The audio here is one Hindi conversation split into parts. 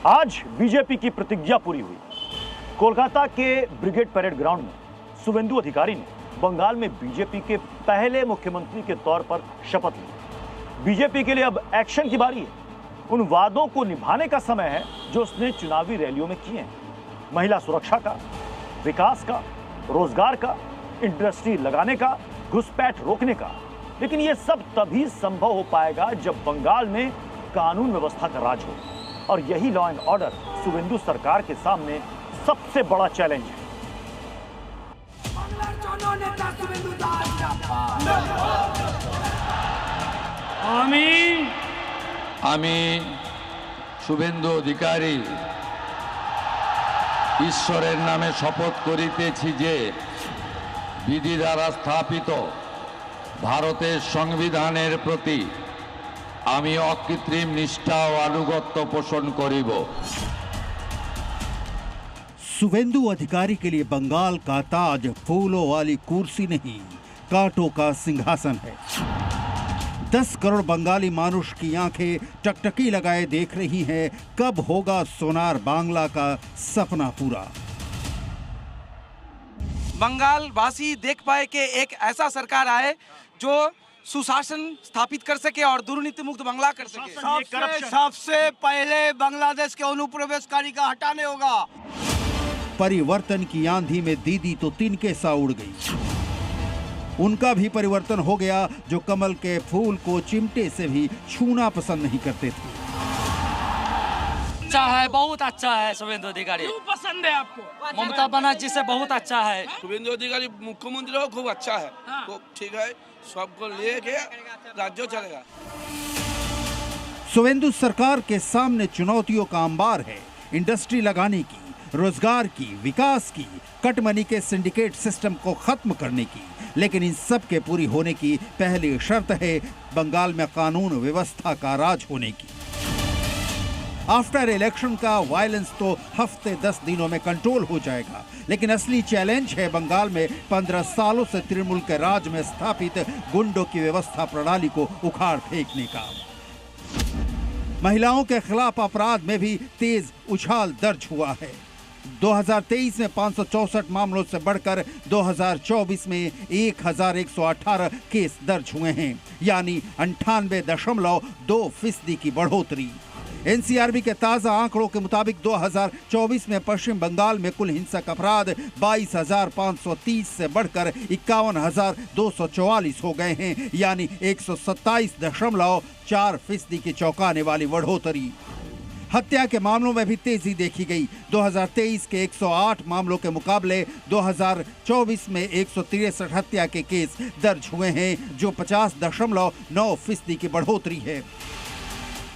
आज बीजेपी की प्रतिज्ञा पूरी हुई। कोलकाता के ब्रिगेड परेड ग्राउंड में शुभेंदु अधिकारी ने बंगाल में बीजेपी के पहले मुख्यमंत्री के तौर पर शपथ ली। बीजेपी के लिए अब एक्शन की बारी है। उन वादों को निभाने का समय है जो उसने चुनावी रैलियों में किए हैं। महिला सुरक्षा का, विकास का, रोजगार का, इंडस्ट्री लगाने का, घुसपैठ रोकने का। लेकिन यह सब तभी संभव हो पाएगा जब बंगाल में कानून व्यवस्था का राज हो, और यही लॉ एंड ऑर्डर शुभेंदु सरकार के सामने सबसे बड़ा चैलेंज है। আমি শুভেন্দু অধিকারী ঈশ্বরের নামে শপথ করিতেছি যে বিধি দ্বারা স্থাপিত ভারতের সংবিধানের প্রতি আমি অকৃত্রিম নিষ্ঠা ও আনুগত্য পোষণ করিব। शुभेंदु अधिकारी के लिए बंगाल का ताज फूलों वाली कुर्सी नहीं, कांटों का सिंहासन है। 10 करोड़ बंगाली मानुष की आंखें टकटकी लगाए देख रही हैं कब होगा सोनार बांग्ला का सपना पूरा। बंगाल वासी देख पाए कि एक ऐसा सरकार आए जो सुशासन स्थापित कर सके और दुर्नीति मुक्त बांग्ला कर सके। सबसे पहले बांग्लादेश के अनुप्रवेशकारी का हटाने होगा। परिवर्तन की आंधी में दीदी तो तिनके सा उड़ गई। उनका भी परिवर्तन हो गया जो कमल के फूल को चिमटे से भी छूना पसंद नहीं करते थे। अच्छा है, बहुत अच्छा है शुभेंदु अधिकारी। क्यों पसंद है आपको? ममता बनर्जी से बहुत अच्छा है। शुभेंदु अधिकारी मुख्यमंत्री हो, खूब अच्छा है। खूब ठीक है, सबको लेके राज्य चलेगा। शुभेंदु सरकार के सामने चुनौतियों का अंबार है। इंडस्ट्री लगाने की, रोजगार की, विकास की, कट मनी के सिंडिकेट सिस्टम को खत्म करने की। लेकिन इन सब के पूरी होने की पहली शर्त है बंगाल में कानून व्यवस्था का राज होने की। आफ्टर इलेक्शन का वायलेंस तो हफ्ते 10 दिनों में कंट्रोल हो जाएगा, लेकिन असली चैलेंज है बंगाल में 15 सालों से तृणमूल के राज में स्थापित गुंडों की व्यवस्था प्रणाली को उखाड़ फेंकने का। महिलाओं के खिलाफ अपराध में भी तेज उछाल दर्ज हुआ है। 2023 में 564 मामलों से बढ़कर 2024 में 1118 केस दर्ज हुए हैं, यानी 98.2% की बढ़ोतरी। एनसीआरबी के ताजा आंकड़ों के मुताबिक 2024 में पश्चिम बंगाल में कुल हिंसक अपराध 22,530 से बढ़कर 51,244 हो गए हैं, यानी 127.4% की चौंकाने वाली बढ़ोतरी। हत्या के मामलों में भी तेजी देखी गई। 2023 के 108 मामलों के मुकाबले 2024 में 163 हत्या के केस दर्ज हुए हैं, जो 50.9% की बढ़ोतरी है।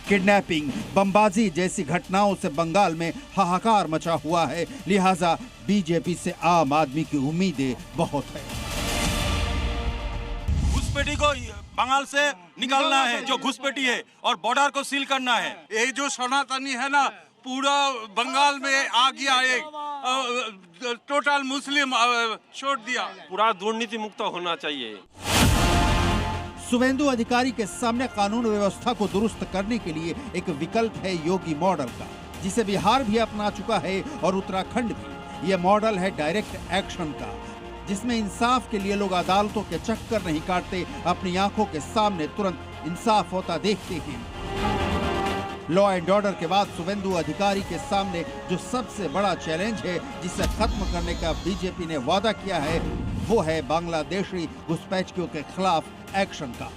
किडनैपिंग, बमबाजी जैसी घटनाओं से बंगाल में हाहाकार मचा हुआ है, लिहाजा बीजेपी से आम आदमी की उम्मीदें बहुत है। घुसपैठी को बंगाल से निकालना है, जो घुसपैठी है, और बॉर्डर को सील करना है। ये जो सनातनी है ना, पूरा बंगाल में आ गया, एक टोटल मुस्लिम छोड़ दिया। पूरा दुर्नीति मुक्त होना चाहिए। शुभेंदु अधिकारी के सामने कानून व्यवस्था को दुरुस्त करने के लिए एक विकल्प है योगी मॉडल का, जिसे बिहार भी अपना चुका है और उत्तराखंड भी। यह मॉडल है डायरेक्ट एक्शन का, जिसमें इंसाफ के लिए लोग अदालतों के चक्कर नहीं काटते, अपनी आंखों के सामने तुरंत इंसाफ होता देखते हैं। लॉ एंड ऑर्डर के बाद शुभेंदु अधिकारी के सामने जो सबसे बड़ा चैलेंज है, जिसे खत्म करने का बीजेपी ने वादा किया है, वो है बांग्लादेशी घुसपैठियों के खिलाफ एक्शन का।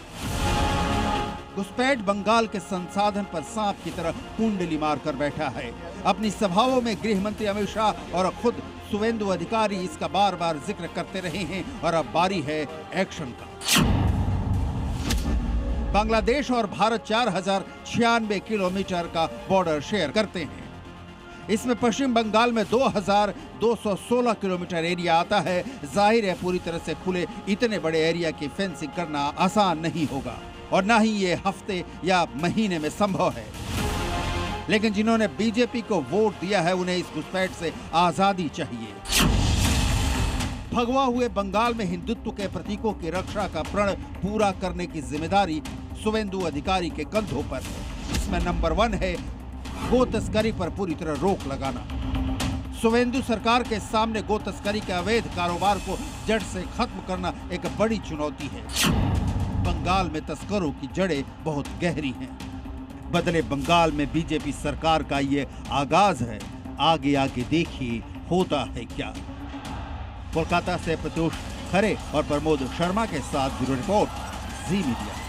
घुसपैठ बंगाल के संसाधन पर सांप की तरह कुंडली मारकर बैठा है। अपनी सभाओं में गृह मंत्री अमित शाह और खुद शुभेंदु अधिकारी इसका बार बार जिक्र करते रहे हैं, और अब बारी है एक्शन का। बांग्लादेश और भारत 4096 किलोमीटर का बॉर्डर शेयर करते हैं। इसमें पश्चिम बंगाल में 2216 किलोमीटर एरिया आता है। जाहिर है पूरी तरह से खुले इतने बड़े एरिया की फेंसिंग करना आसान नहीं होगा, और ना ही ये हफ्ते या महीने में संभव है। लेकिन जिन्होंने बीजेपी को वोट दिया है, उन्हें इस घुसपैठ से आजादी चाहिए। भगवा हुए बंगाल में हिंदुत्व के प्रतीकों की रक्षा का प्रण पूरा करने की जिम्मेदारी शुभेंदु अधिकारी के कंधों पर है। इसमें नंबर 1 है गो तस्करी पर पूरी तरह रोक लगाना। शुवेंदु सरकार के सामने गो तस्करी के अवैध कारोबार को जड़ से खत्म करना एक बड़ी चुनौती है। बंगाल में तस्करों की जड़ें बहुत गहरी हैं। बदले बंगाल में बीजेपी सरकार का ये आगाज है। आगे आगे देखिए होता है क्या। कोलकाता से प्रत्युष खरे और प्रमोद शर्मा के साथ ब्यूरो रिपोर्ट, जी मीडिया।